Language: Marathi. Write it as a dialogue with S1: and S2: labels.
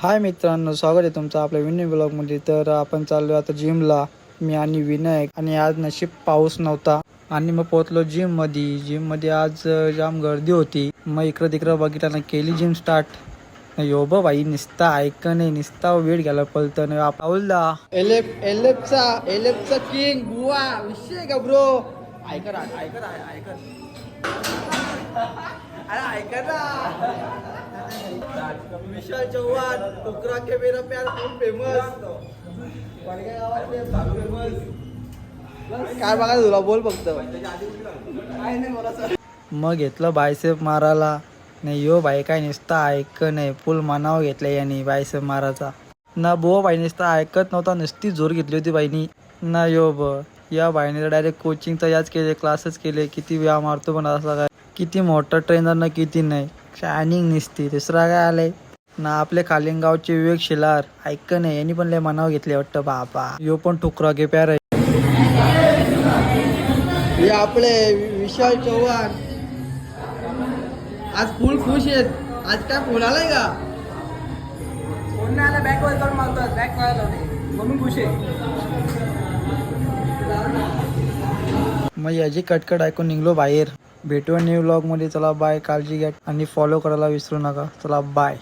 S1: हाय मित्रांनो, स्वागत आहे तुमचं आपल्या विनय ब्लॉगमध्ये। तर आपण चाललो आता जिमला, मी आणि विनायक। आणि आज नशीब पाऊस नव्हता आणि मग पोहोचलो जिममध्ये आज जाम गर्दी होती। मग इकडं तिकडं बघितलं ना, केली जिम स्टार्ट। यो भाई निसता ऐक नाही, निसता वेळ गेला पलतन पाऊलदा एलेफचा किंग बुवा विषय का ब्रो। ऐकर विशाल चव्हाण टुकरा के मेरा प्यार खूप फेमस। काय बघा तुला बोल फक्त। मग घेतलं बायसेप मारायला। नाही यो भाई काय नुसता ऐक नाही, फुल मनाव घेतलं याने बायसेप मारायचा ना। बो बाई नुसता ऐकत नव्हता, नुसती जोर घेतली होती बाईनी ना। यो या बाईने डायरेक्ट कोचिंग तर याच केले, क्लासेस केले। किती व्याया मारतो पण असा काय, किती मोठा ट्रेनर ना किती नाही, शायनिंग निसती। दुसरा काय आलंय ना, आपले खालिंगावचे विवेक शिलार ऐक नाही, यांनी पण लय मनाव घेतले वाटतं बाबा। यो पण ठुकरा के प्यार आहे। हे आपले विशाल चव्हाण आज फुल खुश आहेत। आज काय फोन आलाय का?
S2: फोन नाही आला, बॅक वर करून मारतात, बॅक मारत होते म्हणून खुश आहे।
S1: मग याची कटकट ऐकून निघलो बाहेर। भेटूया न्यू व्लॉग मध्ये। चला बाय, काळजी घ्या आणि फॉलो करायला विसरू नका। चला बाय।